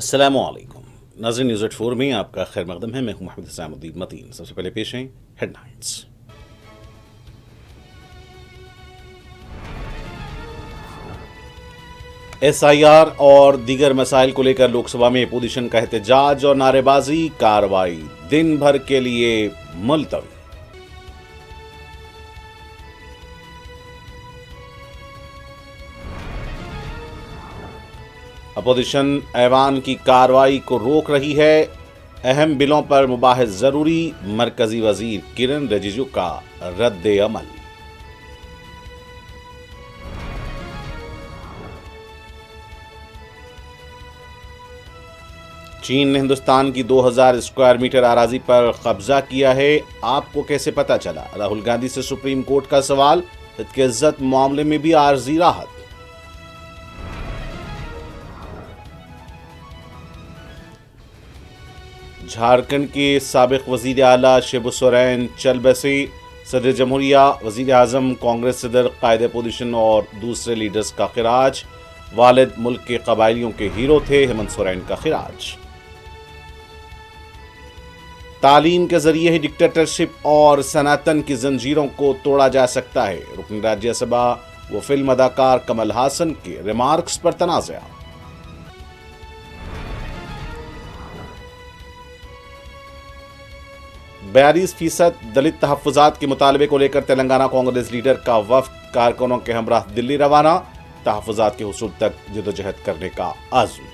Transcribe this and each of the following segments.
अस्सलामुअलैकुम नाज़रीन, न्यूज़ 84 में आपका खैर मकदम है। मैं हूं मोहम्मद हुसैन मतीन। सबसे पहले पेश हैं हेडलाइंस। SIR और दीगर मसाइल को लेकर लोकसभा में अपोजिशन का एहतजाज और नारेबाजी, कार्रवाई दिन भर के लिए मुलतवी। अपोजिशन ऐवान की कार्रवाई को रोक रही है। अहम बिलों पर मुबाहिस जरूरी, मरकजी वजीर किरण रिजिजू का रद्द अमल। चीन ने हिंदुस्तान की 2000 स्क्वायर मीटर अराजी पर कब्जा किया है। आपको कैसे पता चला? राहुल गांधी से सुप्रीम कोर्ट का सवाल। इसके इज्जत मामले में भी आर्जी राहत। झारखंड के साबिक वजीर आला शिबू सोरेन चल बसे। सदर जमहूरिया, वजीर आजम, कांग्रेस सदर, कायदे अपोजिशन और दूसरे लीडर्स का खिराज। वालिद मुल्क के कबायलियों के हीरो थे, हेमंत सोरेन का खिराज। तालीम के जरिए ही डिक्टेटरशिप और सनातन की जंजीरों को तोड़ा जा सकता है। रुकन राज्यसभा व फिल्म अदाकार कमल हासन के रिमार्क्स पर तनाज़ा। %42 दलित तहफ़्फ़ुज़ात के मुतालबे को लेकर तेलंगाना कांग्रेस लीडर का वफ्द कारकुनों के हमरा दिल्ली रवाना। तहफ़्फ़ुज़ात के हुसूल तक जदोजहद करने का आज़म।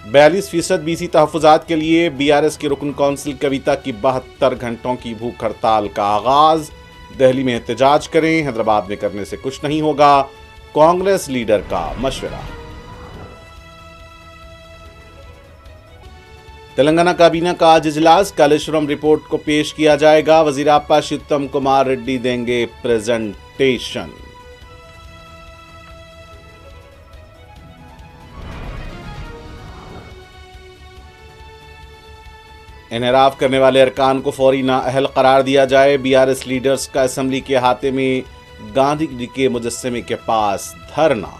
%42 BC तहफ़्फ़ुज़ात के लिए BRS की रुकन कौंसिल कविता की 72 घंटों की भूख हड़ताल का आगाज। दिल्ली में एहतजाज करें, हैदराबाद में करने से कुछ नहीं होगा, कांग्रेस लीडर का मशवरा। तेलंगाना काबीना का आज इजलास, कालेश्वरम रिपोर्ट को पेश किया जाएगा। वजीर आपाशी उत्तम कुमार रेड्डी देंगे प्रेजेंटेशन। इनहराफ करने वाले अरकान को फौरी नाअहल करार दिया जाए। BRS लीडर्स का असेंबली के अहाते में गांधी जी के मुजस्समे के पास धरना।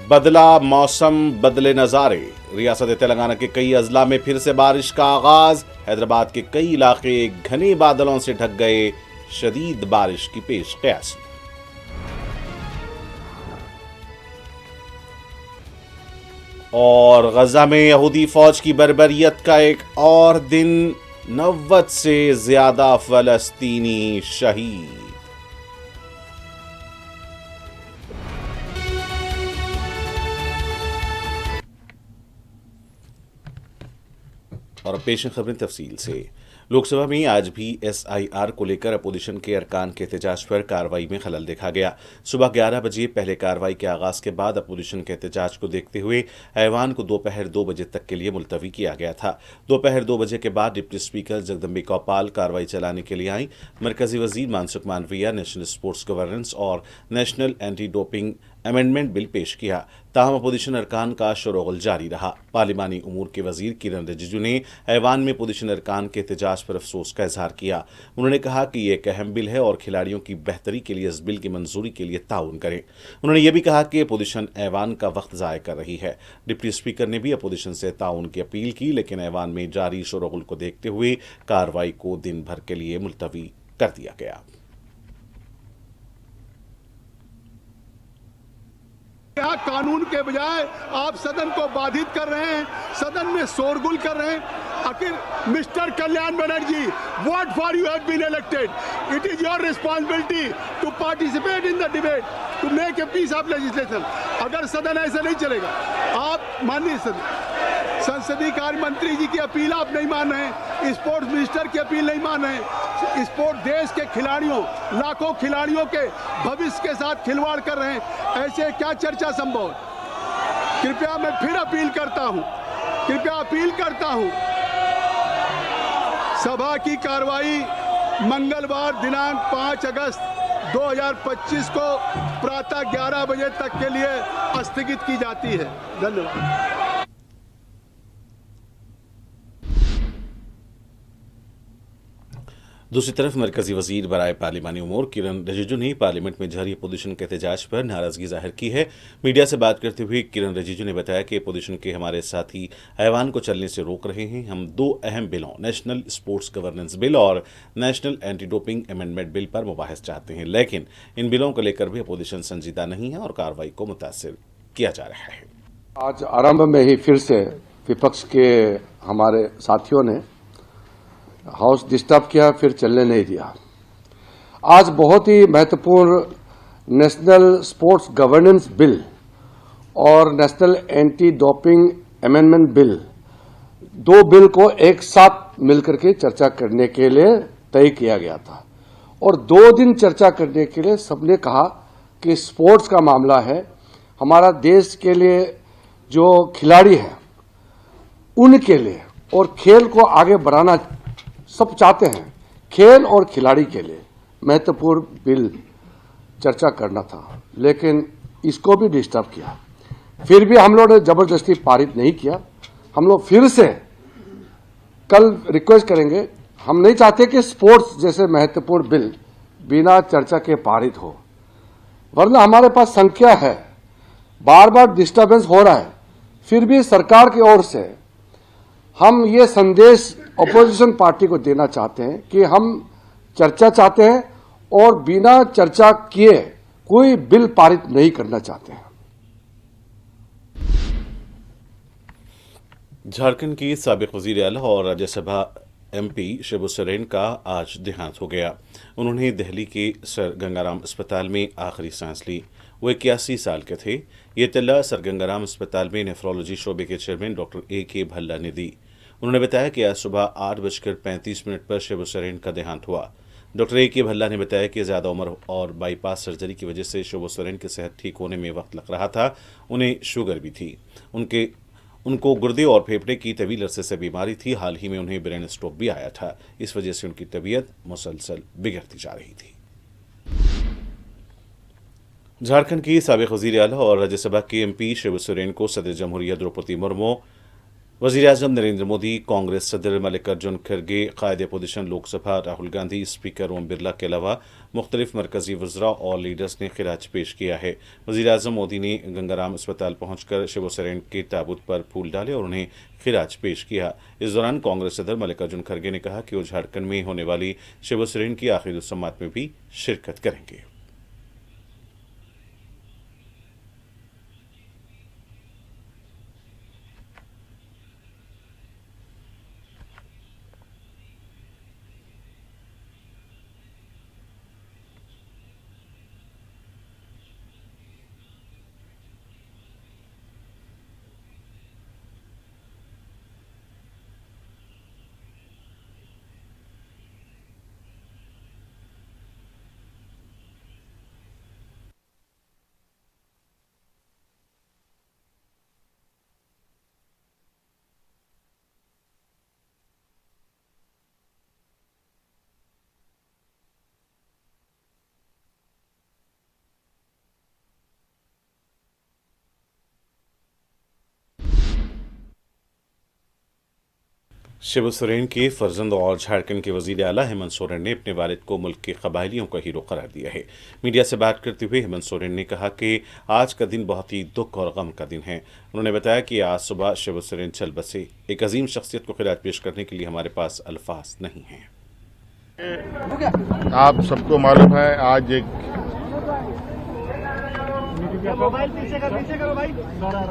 बदला मौसम, बदले नजारे। रियासत तेलंगाना के कई अजला में फिर से बारिश का आगाज। हैदराबाद के कई इलाके घने बादलों से ढक गए, शदीद बारिश की पेश कयास। और गजा में यहूदी फौज की बर्बरियत का एक और दिन, 90 से ज्यादा फलस्तीनी शहीद। और अब पेश खबरें तफसील से। लोकसभा में आज भी SIR को लेकर अपोजिशन के अरकान के एहतजाज पर कार्रवाई में खलल देखा गया। सुबह 11 बजे पहले कार्रवाई के आगाज के बाद अपोजिशन के एहतजाज को देखते हुए ऐवान को दोपहर 2 बजे तक के लिए मुलतवी किया गया था। दोपहर 2 बजे के बाद डिप्टी स्पीकर जगदम्बिका पाल कार्रवाई चलाने के लिए आई। मरकजी वजीर Mansukh Mandaviya national sports governance और national anti doping amendment bill पेश किया। ताहम अपोजिशन अरकान का शोरगुल जारी रहा। पार्लिमानी उमूर के वजीर किरण रिजिजू ने ऐवान में अपोजिशन अरकान के एहतजाज पर अफसोस का इजहार किया। उन्होंने कहा कि यह एक अहम बिल है और खिलाड़ियों की बेहतरी के लिए इस बिल की मंजूरी के लिए ताउन करें। उन्होंने यह भी कहा कि अपोजिशन ऐवान का वक्त ज़ाय कर रही है। डिप्टी स्पीकर ने भी अपोजिशन से ताउन की अपील की, लेकिन ऐवान में जारी शोरगुल को देखते हुए कार्रवाई को दिन भर के लिए मुलतवी कर दिया गया। यहाँ कानून के बजाय आप सदन को बाधित कर रहे हैं, सदन में शोरगुल कर रहे हैं। आखिर mister Kalyan Banerjee, what for you have been elected? It is your responsibility to participate in the debate, to make a piece of legislation. अगर सदन ऐसा नहीं चलेगा, आप माननीय संसदीय कार्य मंत्री जी की अपील आप नहीं मान रहे, स्पोर्ट्स मिनिस्टर की अपील नहीं मान रहे, स्पोर्ट देश के खिलाड़ियों, लाखों खिलाड़ियों के भविष्य के साथ खिलवाड़ कर रहे हैं, ऐसे क्या चर्चा संभव है? कृपया मैं फिर अपील करता हूं, सभा की कार्रवाई मंगलवार दिनांक 5 अगस्त 2025 को प्रातः 11 बजे तक के लिए स्थगित की जाती है। धन्यवाद। दूसरी तरफ मरकजी वजीर बराए पार्लिमानी उमूर किरण रिजिजू ने पार्लियामेंट में जारी अपोजिशन के एहतजाज पर नाराजगी जाहिर की है। मीडिया से बात करते हुए किरण रिजिजू ने बताया कि अपोजिशन के हमारे साथी ऐवान को चलने से रोक रहे हैं। हम दो अहम बिलों, नेशनल स्पोर्ट्स गवर्नेंस बिल और national anti doping amendment bill पर मुबाहिस चाहते हैं, लेकिन इन बिलों को लेकर भी अपोजिशन संजीदा नहीं है और कार्रवाई को मुतासिर किया जा रहा है। आज आरंभ में ही फिर से विपक्ष के हमारे साथियों ने हाउस डिस्टर्ब किया, फिर चलने नहीं दिया। आज बहुत ही महत्वपूर्ण नेशनल स्पोर्ट्स गवर्नेंस बिल और national anti doping amendment bill, दो बिल को एक साथ मिलकर के चर्चा करने के लिए तय किया गया था और 2 दिन चर्चा करने के लिए सबने कहा कि स्पोर्ट्स का मामला है, हमारा देश के लिए जो खिलाड़ी हैं उनके लिए और खेल को आगे बढ़ाना सब चाहते हैं, खेल और खिलाड़ी के लिए महत्वपूर्ण बिल चर्चा करना था, लेकिन इसको भी डिस्टर्ब किया। फिर भी हम लोगों ने जबरदस्ती पारित नहीं किया। हम लोग फिर से कल रिक्वेस्ट करेंगे। हम नहीं चाहते कि स्पोर्ट्स जैसे महत्वपूर्ण बिल बिना चर्चा के पारित हो, वरना हमारे पास संख्या है, बार बार डिस्टर्बेंस हो रहा है। फिर भी सरकार की ओर से हम ये संदेश अपोजिशन पार्टी को देना चाहते हैं कि हम चर्चा चाहते हैं और बिना चर्चा किए कोई बिल पारित नहीं करना चाहते हैं। झारखंड की साबिक वजीर आला और राज्यसभा एमपी शिबू सोरेन का आज देहांत हो गया। उन्होंने दिल्ली के सर गंगाराम अस्पताल में आखिरी सांस ली। वो 81 साल के थे। ये इत्तला सर गंगाराम अस्पताल में नेफ्रोलॉजी शोबे के चेयरमैन डॉक्टर A.K. भल्ला ने दी। उन्होंने बताया कि आज सुबह 8:35 पर शिबू सोरेन का देहांत हुआ। Doctor A.K. भल्ला ने बताया कि ज्यादा उम्र और बाईपास सर्जरी की वजह से शिबू सोरेन की सेहत ठीक होने में वक्त लग रहा था। उन्हें शुगर भी थी। उनको गुर्दे और फेफड़े की तवील अरसे से बीमारी थी। हाल ही में उन्हें ब्रेन स्ट्रोक भी आया था। इस वजह से उनकी तबीयत मुसलसल बिगड़ती जा रही थी। झारखंड की साबिक वजीर आला और राज्यसभा के एमपी शिबू सोरेन को सदर जमहूरिया द्रौपदी मुर्मू, वजीर आजम नरेंद्र मोदी, कांग्रेस सदर मल्लिकार्जुन खड़गे, कायदे अपोजिशन लोकसभा राहुल गांधी, स्पीकर ओम बिरला के अलावा मुख्तलिफ मरकजी वज़रा और लीडर्स ने खिराज पेश किया है। वजीर आजम मोदी ने गंगाराम अस्पताल पहुंचकर शिबू सोरेन के ताबूत पर फूल डाले और उन्हें खिराज पेश किया। इस दौरान कांग्रेस सदर मल्लिकार्जुन खड़गे ने कहा कि वो झारखंड में होने वाली शिबू सोरेन की आखिरी रुस्समात में भी शिरकत करेंगे। शिबू सोरेन के फर्जंद और झारखंड के वजीर आला हेमंत सोरेन ने अपने वालिद को मुल्क के कबायलियों का हीरो करार दिया है। मीडिया से बात करते हुए हेमंत सोरेन ने कहा कि आज का दिन बहुत ही दुख और गम का दिन है। उन्होंने बताया कि आज सुबह शिबू सोरेन चल बसे। एक अजीम शख्सियत को खिराज पेश करने के लिए हमारे पास अल्फाज नहीं हैं। आप सबको मालूम है आज एक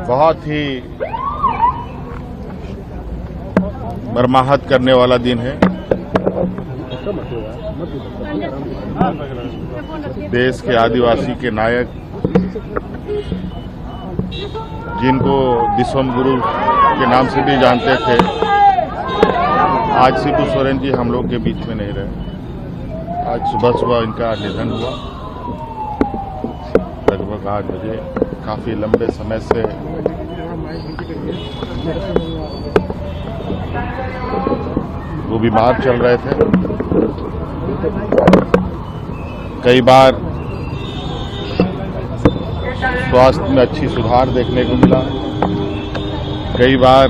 बहुत ही मरमाहत करने वाला दिन है। देश के आदिवासी के नायक जिनको दिसोम गुरु के नाम से भी जानते थे, आज शिबू सोरेन जी हम लोग के बीच में नहीं रहे। आज सुबह इनका निधन हुआ। लगभग 8 बजे काफी लंबे समय से वो बीमार चल रहे थे। कई बार स्वास्थ्य में अच्छी सुधार देखने को मिला, कई बार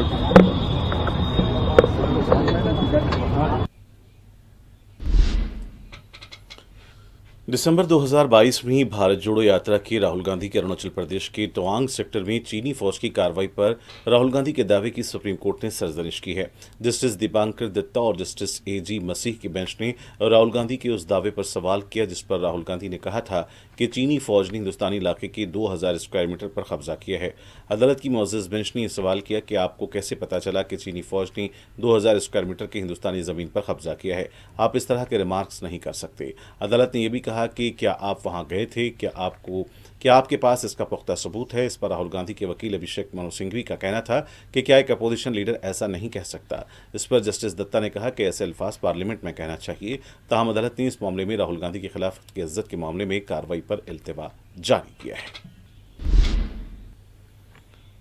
दिसंबर 2022 में भारत जोड़ो यात्रा की राहुल गांधी के अरुणाचल प्रदेश के तवांग सेक्टर में चीनी फौज की कार्रवाई पर राहुल गांधी के दावे की सुप्रीम कोर्ट ने सरजनिश की है। जस्टिस दीपांकर दत्ता और जस्टिस एजी मसीह की बेंच ने राहुल गांधी के उस दावे पर सवाल किया जिस पर राहुल गांधी ने कहा था कि चीनी फौज ने हिंदुस्तानी इलाके के 2000 स्क्वायर मीटर पर कब्जा किया है। अदालत की मुअज़्ज़ज़ बेंच ने यह सवाल किया कि आपको कैसे पता चला कि चीनी फौज ने 2000 स्क्वायर मीटर की हिंदुस्तानी जमीन पर कब्जा किया है। आप इस तरह के रिमार्क्स नहीं कर सकते। अदालत ने यह भी कहा कि क्या आप वहां गए थे, क्या आपके पास इसका पुख्ता सबूत है। इस पर राहुल गांधी के वकील अभिषेक मनु सिंघवी का कहना था कि क्या एक अपोजिशन लीडर ऐसा नहीं कह सकता। इस पर जस्टिस दत्ता ने कहा कि ऐसे अल्फाज पार्लियामेंट में कहना चाहिए। ताहम अदालत ने इस मामले में राहुल गांधी के खिलाफ की इज्जत के मामले में कार्रवाई पर इल्तिवा जारी किया है।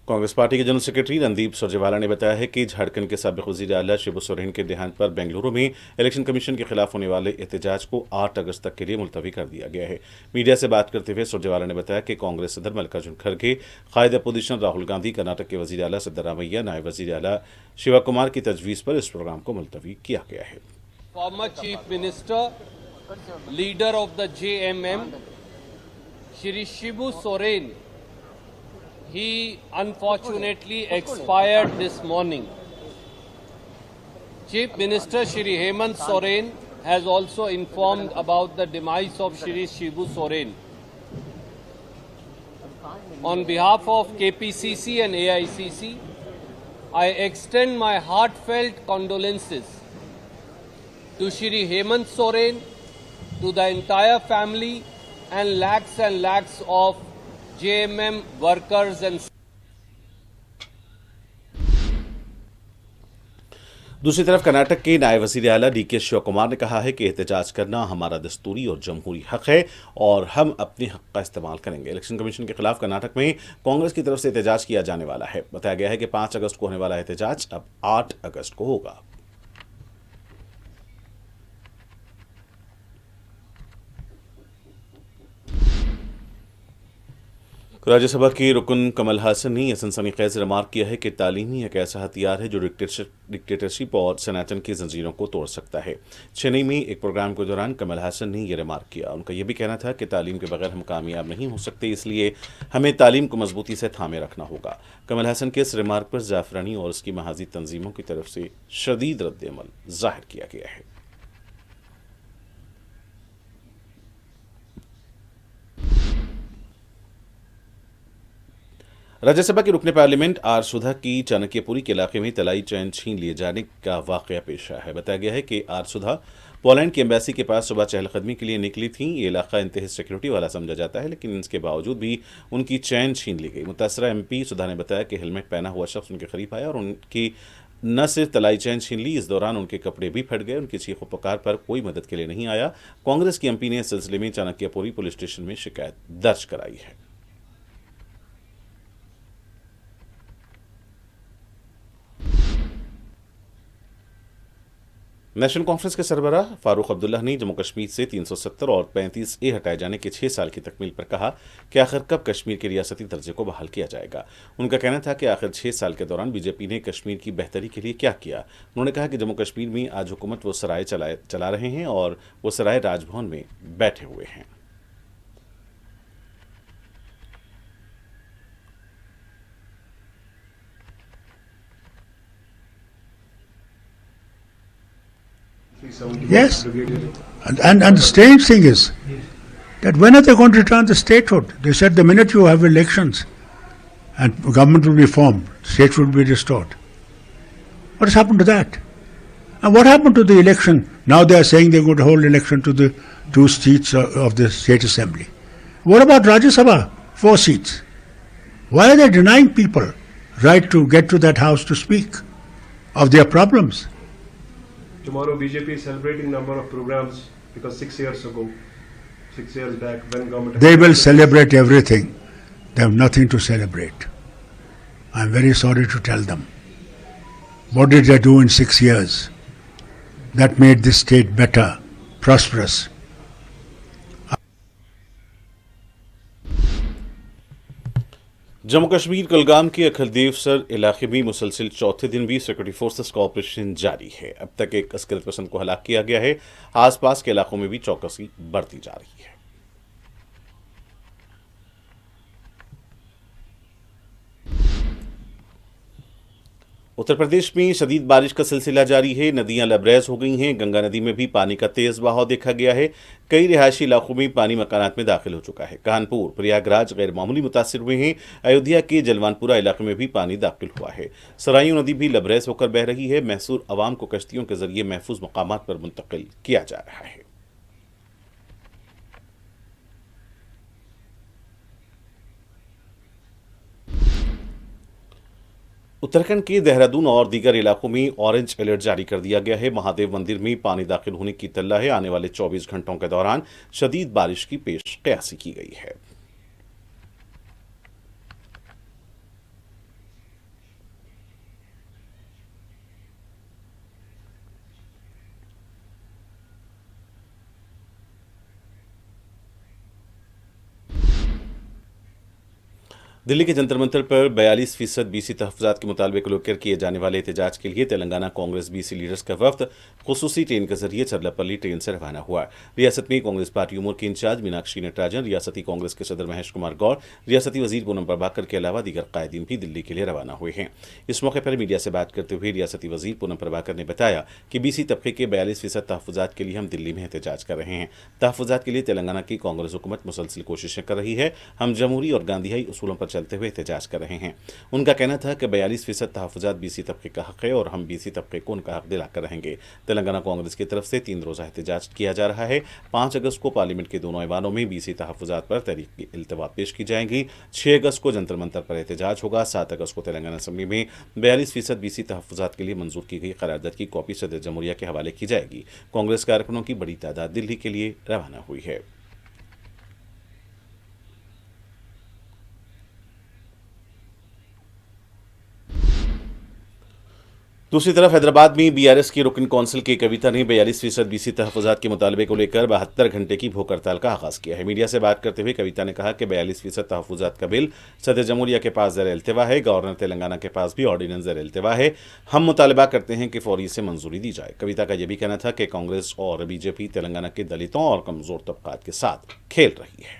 कांग्रेस पार्टी के जनरल सेक्रेटरी रणदीप सुरजेवाला ने बताया है कि झारखंड के साबिक वज़ीर आला शिबू सोरेन के देहांत पर बेंगलुरु में इलेक्शन कमीशन के खिलाफ होने वाले एहतजाज को 8 अगस्त तक के लिए मुलतवी कर दिया गया है। मीडिया से बात करते हुए सुरजेवाला ने बताया कि कांग्रेस सदर मल्लिकार्जुन खड़गे, कायद अपोजिशन राहुल गांधी, कर्नाटक के वज़ीर आला सिद्धरामैया, नायब वज़ीर आला शिवा कुमार की तजवीज़ पर इस प्रोग्राम को मुलतवी किया गया है। Former Chief Minister, leader of the JMM, Shri Shibu Soren, he unfortunately expired this morning. Chief Minister Shri Hemant Soren has also informed about the demise of Shri Shibu Soren. On behalf of KPCC and AICC, I extend my heartfelt condolences to Shri Hemant Soren, to the entire family and lakhs of JMM workers and दूसरी तरफ कर्नाटक के नायब वज़ीर आला DK Shiva Kumar ने कहा है कि एहतजाज करना हमारा दस्तूरी और जमहूरी हक है और हम अपने हक का इस्तेमाल करेंगे। इलेक्शन कमीशन के खिलाफ कर्नाटक में कांग्रेस की तरफ से एहतजाज किया जाने वाला है। बताया गया है कि 5 अगस्त को होने वाला एहतजाज अब 8 अगस्त को होगा। राज्यसभा के रुकन कमल हासन ने यह सनसनीखेज रिमार्क किया है कि तालीम ही एक ऐसा हथियार है जो डिक्टेटरशिप और सनातन की जंजीरों को तोड़ सकता है। चेन्नई में एक प्रोग्राम के दौरान कमल हासन ने यह रिमार्क किया। उनका यह भी कहना था कि तालीम के बगैर हम कामयाब नहीं हो सकते, इसलिए हमें तालीम को मजबूती से थामे रखना होगा। कमल हासन के इस रिमार्क पर जाफरानी और उसकी महाजी तंजीमों की तरफ से शदीद रद्द-ए-अमल जाहिर किया गया है। राज्यसभा के रुकने पार्लियामेंट आर सुधा की चाणक्यपुरी के इलाके में तलाई चैन छीन लिए जाने का वाकया पेश आया है। बताया गया है कि आर सुधा पोलैंड की एम्बेसी के पास सुबह चहलकदमी के लिए निकली थी। ये इलाका इंतहाई सिक्योरिटी वाला समझा जाता है, लेकिन इसके बावजूद भी उनकी चैन छीन ली गई। मुतासरा एमपी सुधा ने बताया कि हेलमेट पहना हुआ शख्स उनके करीब आया और उनकी न सिर्फ तलाई चैन छीन ली, इस दौरान उनके कपड़े भी फट गए। उनकी चीखों पुकार पर कोई मदद के लिए नहीं आया। कांग्रेस की एमपी ने इस सिलसिले में चाणक्यपुरी पुलिस स्टेशन में शिकायत दर्ज कराई है। नेशनल कॉन्फ्रेंस के सरबराह फारूक अब्दुल्ला ने जम्मू कश्मीर से 370 और 35A हटाए जाने के 6 साल की तकमील पर कहा कि आखिर कब कश्मीर के रियासती दर्जे को बहाल किया जाएगा। उनका कहना था कि आखिर 6 साल के दौरान बीजेपी ने कश्मीर की बेहतरी के लिए क्या किया। उन्होंने कहा कि जम्मू कश्मीर में आज हुकूमत वो सराय चला रहे हैं और वो सराय राजभवन में बैठे हुए हैं। Yes, and the strange thing is that when are they going to return the statehood? They said the minute you have elections and government will be formed, statehood will be restored. What has happened to that? And what happened to the election? Now they are saying they are going to hold election to the 2 seats of the state assembly. What about Rajya Sabha? 4 seats. Why are they denying people right to get to that house to speak of their problems? Tomorrow BJP is celebrating number of programs because 6 years back when government... They will celebrate everything. They have nothing to celebrate. I am very sorry to tell them. What did they do in 6 years that made this state better, prosperous? Jammu Kashmir Kulgam के अखलदेवसर इलाके में मुसलसिल चौथे दिन भी security forces का operation जारी है। अब तक एक अस्करत पसंद को हलाक किया गया है। आसपास के इलाकों में भी चौकसी बढ़ती जा रही है। उत्तर प्रदेश में शदीद बारिश का सिलसिला जारी है। नदियां लबरेज हो गई हैं। गंगा नदी में भी पानी का तेज बहाव देखा गया है। कई रिहायशी इलाकों में पानी मकानात में दाखिल हो चुका है। कानपुर, प्रयागराज गैर मामूली मुतासिर हुए हैं। अयोध्या के जलवानपुरा इलाके में भी पानी दाखिल हुआ है। सरायू नदी भी लबरेज होकर बह रही है। मैसूर अवाम को कश्तियों के जरिए महफूज मकामात पर मुंतकिल किया जा रहा है। उत्तराखंड के देहरादून और दीगर इलाकों में ऑरेंज अलर्ट जारी कर दिया गया है। महादेव मंदिर में पानी दाखिल होने की इत्तला है। आने वाले 24 घंटों के दौरान शदीद बारिश की पेशकयासी की गई है। दिल्ली के जंतर मंतर पर 42% बीसी तहफ़्फ़ुज़ात के मुतालबे को लेकर किए जाने वाले एहतजाज के लिए तेलंगाना कांग्रेस बीसी लीडर्स का वफ्द खुसूसी ट्रेन के जरिए चरलापल्ली ट्रेन से रवाना हुआ। रियासत में कांग्रेस पार्टी उमूर की इंचार्ज मीनाक्षी नटराजन, रियासती कांग्रेस के सदर महेश कुमार गौड़, रियासती वजीर पूनम प्रभाकर के अलावा दीगर कायदीन भी दिल्ली के लिए रवाना हुए हैं। इस मौके पर मीडिया से बात करते हुए रियासती वजीर पूनम प्रभाकर ने बताया कि बीसी तबके के 42% तहफ़्फ़ुज़ात के लिए हम दिल्ली में एहतजाज कर रहे हैं। तहफ़्फ़ुज़ात के लिए तेलंगाना की कांग्रेस हुकूमत मुसलसल कोशिशें कर रही है। हम जमहूरी और गांधीयाई उसूलों पर चलते हुए एहतजाज कर रहे हैं। उनका कहना था कि 42% तहफ़्फ़ुज़ात बीसी तबके का हक है और हम बीसी तबके को उनका हक दिलाकर रहेंगे। तेलंगाना कांग्रेस की तरफ से 3 रोज़ा एहतजाज किया जा रहा है। 5 अगस्त को पार्लियामेंट के दोनों ऐवानों में बीसी तहफ़्फ़ुज़ात पर तहरीक की इल्तवा पेश की जाएंगी। 6 अगस्त को जंतर मंतर पर एहतजाज होगा। 7 अगस्त को तेलंगाना असेंबली में 42% बीसी तहफ़्फ़ुज़ात के लिए मंजूर की गई करारदाद की कॉपी सदर जमहूरिया के हवाले की जाएगी। कांग्रेस कारकुनों की बड़ी तादाद दिल्ली के लिए रवाना हुई है। दूसरी तरफ हैदराबाद में बीआरएस की रुकन कौंसिल की कविता ने 42% बीसी तहफ़्फ़ुज़ात के मुतालबे को लेकर 72 घंटे की भूख हड़ताल का आगाज़ किया है। मीडिया से बात करते हुए कविता ने कहा कि 42% तहफ़्फ़ुज़ात का बिल सदर जमहूरिया के पास ज़ेर-ए-इल्तिवा है। गवर्नर तेलंगाना के पास भी ऑर्डिनेंस ज़ेर-ए-इल्तिवा है। हम मुतालबा करते हैं कि फौरी से मंजूरी दी जाए। कविता का यह भी कहना था कि कांग्रेस और बीजेपी तेलंगाना के दलितों और कमज़ोर तबक़ात के साथ खेल रही है।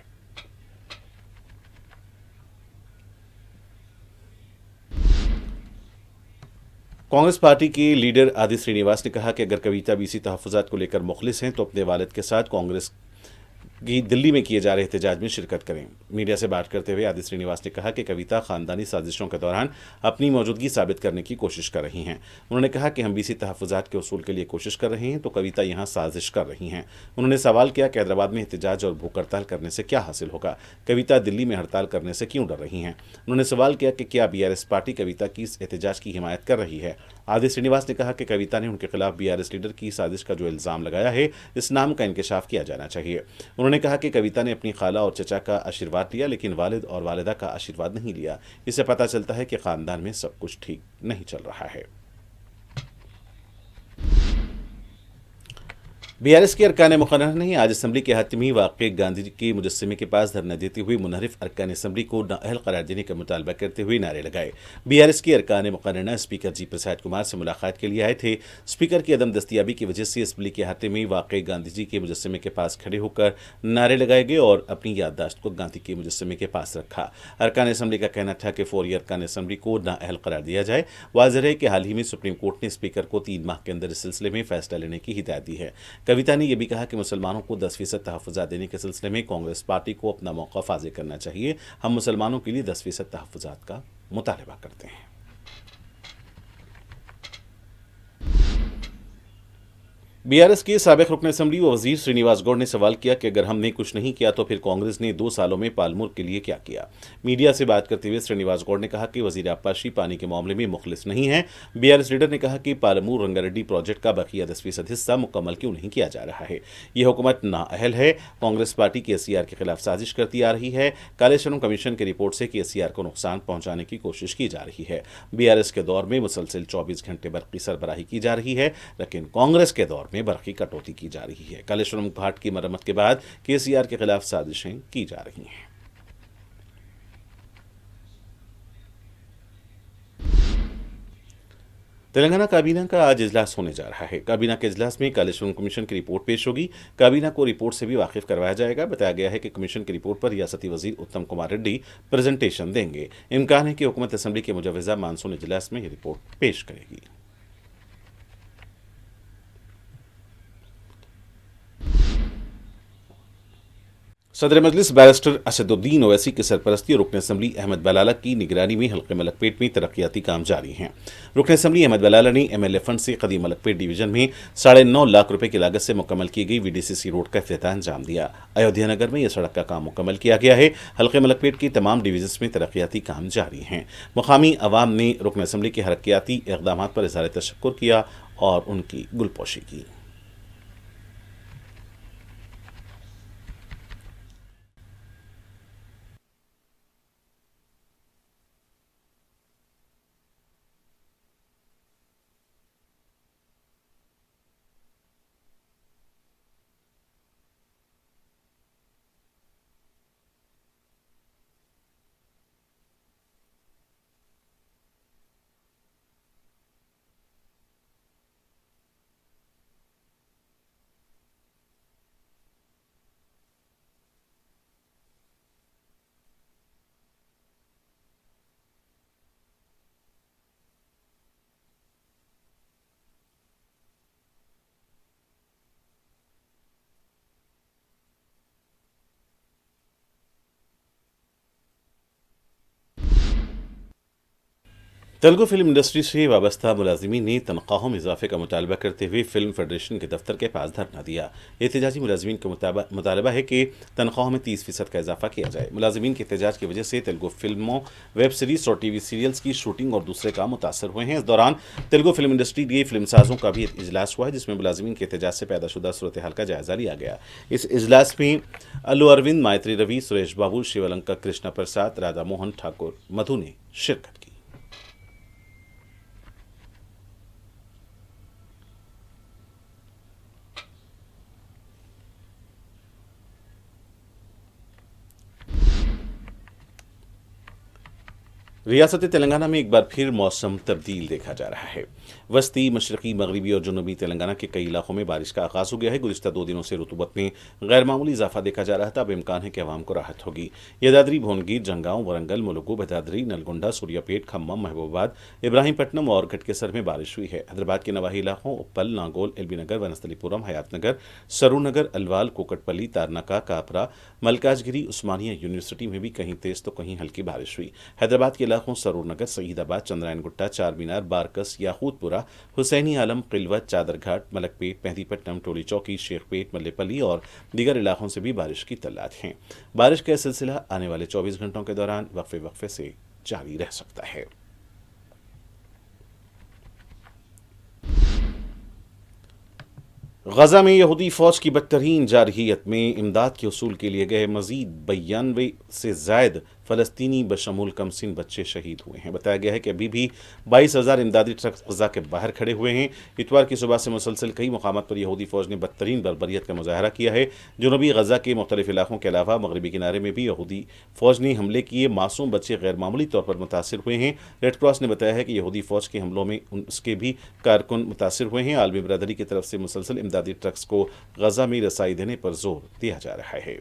कांग्रेस पार्टी के लीडर आदि श्रीनिवास ने कहा कि अगर कविता बीसी तहफ़्फ़ुज़ात को लेकर मुखलिस हैं तो अपने वालिद के साथ कांग्रेस की दिल्ली में किए जा रहे एहतजाज में शिरकत करें। मीडिया से बात करते हुए आदि श्रीनिवास ने कहा कि कविता खानदानी साजिशों के दौरान अपनी मौजूदगी साबित करने की कोशिश कर रही हैं। उन्होंने कहा कि हम बीसी तहफ़्फ़ुज़ात के उसूल के लिए कोशिश कर रहे हैं तो कविता यहाँ साजिश कर रही हैं। उन्होंने सवाल किया कि हैदराबाद में एहतजाज और भूख हड़ताल करने से क्या हासिल होगा, कविता दिल्ली में हड़ताल करने से क्यों डर रही हैं। उन्होंने सवाल किया कि क्या बीआरएस पार्टी कविता की इस एहतजाज की हिमायत कर रही है। आदि श्रीनिवास ने कहा कि कविता ने उनके खिलाफ बीआरएस लीडर की साजिश का जो इल्ज़ाम लगाया है, इस नाम का इंकशाफ किया जाना चाहिए। उन्होंने कहा कि कविता ने अपनी खाला और चचा का आशीर्वाद लिया लेकिन वालिद और वालिदा का आशीर्वाद नहीं लिया। इससे पता चलता है कि खानदान में सब कुछ ठीक नहीं चल रहा है। बीआरएस के अरकान मुक़र्रर ने आज असेंबली के अहाते में वाक़े गांधी जी के मुजस्समे के पास धरना देते हुए मुनहरिफ अरकान असेंबली को नाअहल करार देने का मुतालबा करते हुए नारे लगाए। बीआरएस के अरकान मुक़र्रर स्पीकर जी प्रसाद कुमार से मुलाकात के लिए आए थे। स्पीकर की अदम दस्तियाबी की वजह से असेंबली के अहाते में वाक़े गांधी जी के मुजस्समे के पास खड़े होकर नारे लगाए गए और अपनी याददाश्त को गांधी के मुजस्समे के पास रखा। अरकान असेंबली का कहना था कि फौरी अरकान असेंबली को नाअहल करार दिया जाए। वाज़ेह है कि हाल ही में सुप्रीम कोर्ट ने स्पीकर को 3 माह के अंदर इस सिलसिले में फैसला लेने की हिदायत दी है। कविता ने यह भी कहा कि मुसलमानों को 10% तहफ़्फ़ुज़ात देने के सिलसिले में कांग्रेस पार्टी को अपना मौका वाज़ेह करना चाहिए। हम मुसलमानों के लिए 10% तहफ़्फ़ुज़ात का मुतालबा करते हैं। बीआरएस के साबिक़ रुकन असेंबली व वज़ीर श्रीनिवास गौड़ ने सवाल किया कि अगर हमने कुछ नहीं किया तो फिर कांग्रेस ने 2 सालों में पालमुर के लिए क्या किया। मीडिया से बात करते हुए श्रीनिवास गौड़ ने कहा कि वज़ीर आबपाशी पानी के मामले में मुखलिस नहीं है। बीआरएस लीडर ने कहा कि पालमुर रंगारेड्डी प्रोजेक्ट का बकिया 10% हिस्सा मुकम्मल क्यों नहीं किया जा रहा है। यह हुकूमत नाअहल है। कांग्रेस पार्टी की एससीआर के खिलाफ साजिश करती आ रही है। कालेश्वरम कमीशन की रिपोर्ट से कि एससीआर को नुकसान पहुंचाने की कोशिश की जा रही है। बीआरएस के दौर में मुसलसल 24 घंटे बर्क़ की सरबराही की जा रही है, लेकिन कांग्रेस के दौर में बर्क़ की कटौती की जा रही है। कालेश्वरम घाट की मरम्मत के बाद केसीआर के खिलाफ साजिशें की जा रही हैं। तेलंगाना काबीना का आज इजलास होने जा रहा है। काबीना के इजलास में कालेश्वरम कमीशन की रिपोर्ट पेश होगी। काबीना को रिपोर्ट से भी वाकिफ करवाया जाएगा। बताया गया है कि कमीशन की रिपोर्ट पर रियासती वजीर उत्तम कुमार रेड्डी प्रेजेंटेशन देंगे। इम्कान है कि हुकूमत असम्बली के मुजवजा मानसून इजलास में ये रिपोर्ट पेश करेगी। सदर मजलिस बैरिस्टर असदुद्दीन ओवैसी की सरपरस्ती और रुकन असम्बली अहमद बलाला की निगरानी में हल्के मलकपेट में तरक्याती काम जारी हैं। रुकन असम्बली अहमद बलाला ने MLA फंड से कदीम मलकपेट डिवीजन में 9.5 लाख रुपए की लागत से मुकम्मल की गई VDCC रोड का इफ्तिताह अंजाम दिया। अयोध्या नगर में यह सड़क का काम मुकम्मल किया गया है। हल्के मलकपेट की तमाम डिवीजन में तरक्याती काम जारी हैं। मुकामी अवाम ने रुकन असम्बली के हरकियाती इक़दाम पर इज़हार तशक्कुर किया और उनकी गुलपोशी की। तेलुगु फिल्म इंडस्ट्री से वाबस्ता मुलाजिमीन ने तनख्वाहों में इजाफे का मुतालबा करते हुए फिल्म फेडरेशन के दफ्तर के पास धरना दिया। एहतजाजी मुलाजिमीन का मुतालबा है कि तनख्वाहों में 30% का इजाफा किया जाए। मुलाजिमीन के एहतजाज की वजह से तेलुगु फिल्मों, वेब सीरीज और TV सीरियल्स की शूटिंग और दूसरे काम मुतासर हुए हैं। इस दौरान तेलुगु फिल्म इंडस्ट्री के फिल्म साजों का भी इजलास हुआ है, जिसमें मुलाजिमीन के एहतजाज से पैदाशुदा सूरत हाल का जायजा लिया गया। इस इजलास में अल्लू अरविंद, मायत्री रवि, सुरेश बाबू, शिवलंका कृष्णा प्रसाद, राधा मोहन ठाकुर, मधु ने शिरकत की। रियासत तेलंगाना में एक बार फिर मौसम तब्दील देखा जा रहा है। वस्ती, मशरकी, मगरबी और जनूबी तेलंगाना के कई इलाकों में बारिश का आगाज हो गया है। गुज़िश्ता 2 दिनों से रुतूबत में गैर मामूली इजाफा देखा जा रहा था। अब इम्कान है कि अवाम को राहत होगी। यादाद्री, भुवनगिर, जंगांव, वरंगल, मुलुगु, भदाद्री, नलगोंडा, सूर्यापेट, खम्मम, महबूबाबाद, इब्राहिमपट्टनम और गटकेसर में बारिश हुई है। हैदराबाद के नवाही इलाकों उप्पल, नागोल, एलबी नगर, वनस्थलीपुरम, हयात नगर, सरू नगर, अलवाल, कोकटपल्ली, तारनाका, कापरा, मलकाजगिरी, उस्मानिया यूनिवर्सिटी में भी कहीं तेज तो कहीं हल्की बारिश हुई। हैदराबाद के इलाकों सरूर नगर, सईदाबाद, चंद्रायन गुट्टा, चार मीनार, बारकस, याकूतपुरा, हुसैनी आलम, किलवत, चादरघाट, मलकपेट, मेहदीपट्टनम, टोली चौकी, शेखपेट, मल्लेपल्ली और दीगर इलाकों से भी बारिश की तल्लात हैं। बारिश का सिलसिला आने वाले 24 घंटों के दौरान वक्फे वक्फे से जारी रह सकता है। गजा में यहूदी फौज की बदतरीन जारहियत में इमदाद के उसूल के लिए गए मजीद 92 से जायद फ़लस्तीनी बशमूल कमसिन बच्चे शहीद हुए हैं। बताया गया है कि अभी भी 22,000 इमदादी ट्रक गजा के बाहर खड़े हुए हैं। इतवार की सुबह से मुसलसल कई मकामात पर यहूदी फौज ने बदतरीन बर्बरियत का मुजाहरा किया है। जनूबी गजा के मुख्तलिफ इलाकों के अलावा मगरबी किनारे में भी यहूदी फौज ने हमले किए। मासूम बच्चे गैर मामूली तौर पर मुतासिर हुए हैं। रेड क्रॉस ने बताया है कि यहूदी फौज के हमलों में उसके भी कारकुन मुतासिर हुए हैं। आलमी बरदरी की तरफ से मुसलसल इमदादी ट्रक्स को गजा में रसाई देने पर जोर दिया जा रहा है।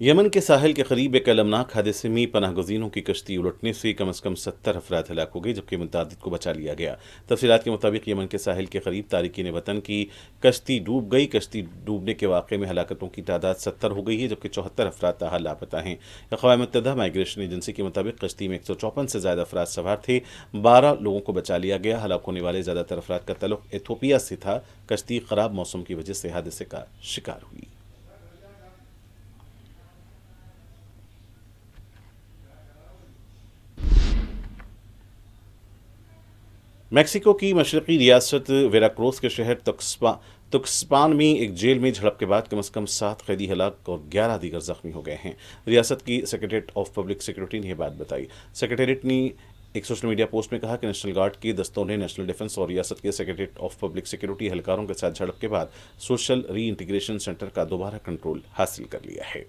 यमन के साहिल के करीब एक अलमनाक हादसे में पनाहगज़ीनों की कश्ती उलटने से कम से कम 70 अफराद हलाक हो गए, जबकि मुतादिद को बचा लिया गया। तफसीलात के मुताबिक यमन के साहिल के करीब तारिकीन वतन की कश्ती डूब गई। कश्ती डूबने के वाक़े में हलाकतों की तादाद 70 हो गई है, जबकि 74 अफराद ताहाल लापता हैं। अक़वाम मुत्तहिदा माइग्रेशन एजेंसी के मुताबिक कश्ती में 154 से ज़्यादा अफराद सवार थे। 12 लोगों को बचा लिया गया। हलाक होने वाले ज़्यादातर अफराद का तल्लुक़ एथोपिया से था। कश्ती ख़राब मौसम की वजह से हादसे का शिकार हुई। मैक्सिको की मशरक़ी रियासत वेराक्रूस के शहर तुक्सपान में एक जेल में झड़प के बाद कम से कम 7 कैदी हलाक और 11 दीगर जख्मी हो गए हैं। रियासत की सेक्रेटरीट ऑफ पब्लिक सिक्योरिटी ने यह बात बताई। सेक्रेटरीट ने एक सोशल मीडिया पोस्ट में कहा कि नेशनल गार्ड के दस्तों ने नेशनल डिफेंस और रियासत के सेक्रेटरीट ऑफ पब्लिक सिक्योरिटी एहलकारों के साथ झड़प के बाद सोशल री इंटीग्रेशन सेंटर का दोबारा कंट्रोल हासिल कर लिया है।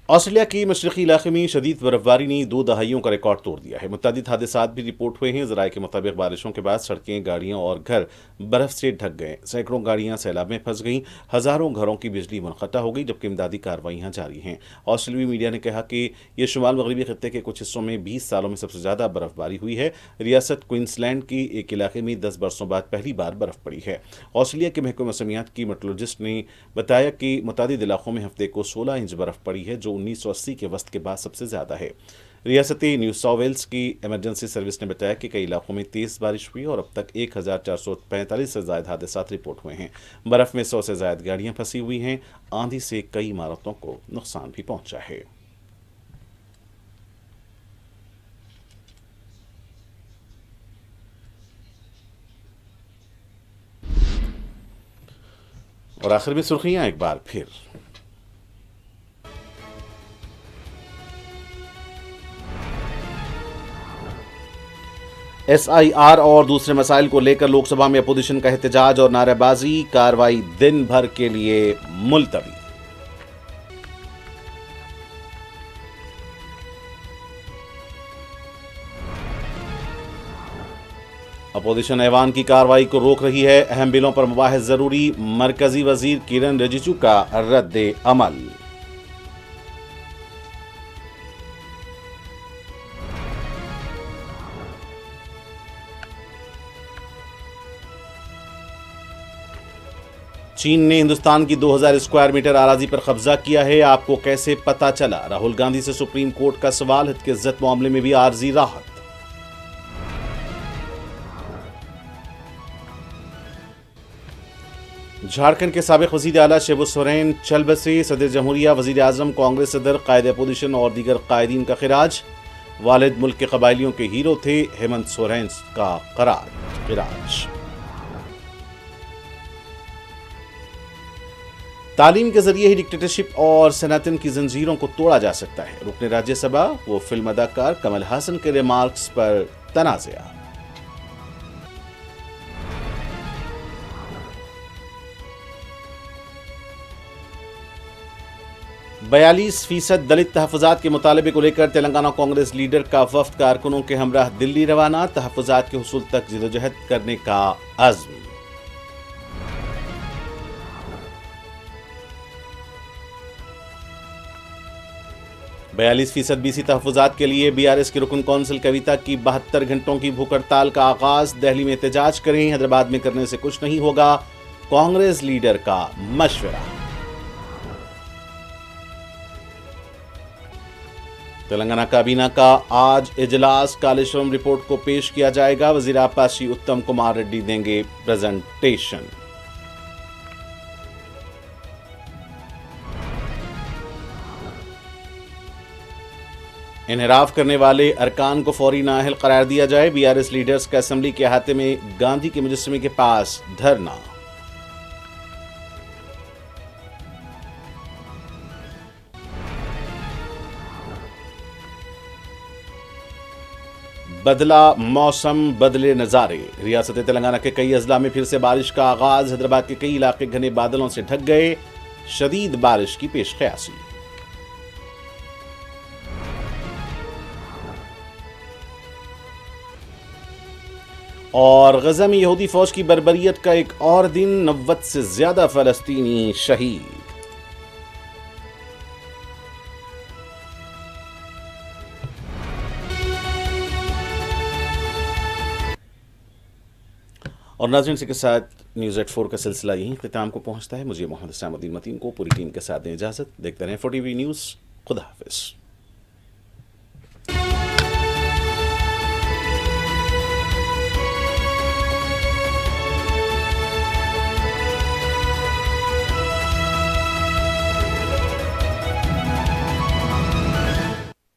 ऑस्ट्रेलिया के मशरकी इलाके में शदीद बर्फबारी ने 2 दहाइयों का रिकॉर्ड तोड़ दिया है। मुतअद्दिद हादसात भी रिपोर्ट हुए हैं। ज़राए के मुताबिक बारिशों के बाद सड़कें, गाड़ियां और घर बर्फ से ढक गए। सैकड़ों गाड़ियां सैलाब में फंस गईं। हज़ारों घरों की बिजली मुनक़ता हो गई, जबकि इमदादी कार्रवाइयां जारी हैं। ऑस्ट्रेलियाई मीडिया ने कहा कि यह शुमाल मगरबी खत्ते के कुछ हिस्सों में 20 सालों में सबसे ज़्यादा बर्फबारी हुई है। रियासत क्वींसलैंड के एक इलाके में 10 बरसों बाद पहली बार बर्फ पड़ी है। ऑस्ट्रेलिया के महकमे मौसमियात की मेट्रोलॉजिस्ट ने बताया कि मुतअद्दिद इलाकों में हफ्ते को 16 इंच बर्फ पड़ी है, जो 1980 के वस्त के बाद सबसे ज्यादा है। रियासती न्यू साउथ वेल्स की इमरजेंसी सर्विस ने बताया कि कई इलाकों में तेज बारिश हुई और अब तक 1445 से ज्यादा हादसात रिपोर्ट हुए हैं। बर्फ में 100 से ज्यादा गाड़ियां फंसी हुई हैं। आंधी से कई इमारतों को नुकसान भी पहुंचा है। और आखिर में सुर्खियां एक बार फिर। SIR और दूसरे मसाइल को लेकर लोकसभा में अपोजिशन का एहतजाज और नारेबाजी। कार्रवाई दिन भर के लिए मुलतवी। अपोजिशन ऐवान की कार्रवाई को रोक रही है। अहम बिलों पर मुबाहिस जरूरी। मरकजी वजीर किरण रिजिजू का रद्द अमल। चीन ने हिंदुस्तान की 2000 स्क्वायर मीटर अराजी पर कब्जा किया है। आपको कैसे पता चला? राहुल गांधी से सुप्रीम कोर्ट का सवाल। हित की इज्जत मामले में भी आर्जी राहत। झारखंड के साबिक वजीर आला शिबू सोरेन चल बसे। सदर जमहूरिया, वजीर आजम, कांग्रेस सदर, कायदे अपोजिशन और दीगर कायदीन का खिराज। वालिद मुल्क के कबायलियों के हीरो थे। हेमंत सोरेन का खिराज। तालीम के जरिए ही डिक्टेटरशिप और सनातन की जंजीरों को तोड़ा जा सकता है। रुकने राज्यसभा वो फिल्म अदाकार कमल हासन के रिमार्क्स पर तनाज़ा। %42 दलित तहफ़्फ़ुज़ात के मुतालबे को लेकर तेलंगाना कांग्रेस लीडर का वफ्द कारकुनों के हमराह दिल्ली रवाना। तहफ़्फ़ुज़ात के हुसूल तक जिदोजहद करने का अज़्म। %42 BC तहफ़्फ़ुज़ात के लिए BRS की रुकन कौंसिल कविता की 72 घंटों की भूख हड़ताल का आगाज। दिल्ली में एहतजाज करें, हैदराबाद में करने से कुछ नहीं होगा। कांग्रेस लीडर का मशवरा। तेलंगाना काबीना का आज इजलास। कालेश्वरम रिपोर्ट को पेश किया जाएगा। वज़ीर आबकारी उत्तम कुमार रेड्डी देंगे प्रेजेंटेशन। इनहराफ करने वाले अरकान को फौरी नाअहल करार दिया जाए। BRS लीडर्स का असेंबली के अहाते में गांधी के मुजस्समे के पास धरना। बदला मौसम, बदले नजारे। रियासत तेलंगाना के कई अजला में फिर से बारिश का आगाज। हैदराबाद के कई इलाके घने बादलों से ढक गए। शदीद बारिश की पेशकयासी। और गजा में यहूदी फौज की बर्बरियत का एक और दिन। 90 से ज्यादा फलस्तीनी शहीद। और नाज़रीन, इसी के साथ न्यूज़ एट 4 का सिलसिला यहीं इख्तिताम को पहुंचता है। मुझे मोहम्मद इस्लामुद्दीन मतीन को पूरी टीम के साथ दें इजाज़त। देखते रहें 4TV न्यूज़। खुदा हाफिज़।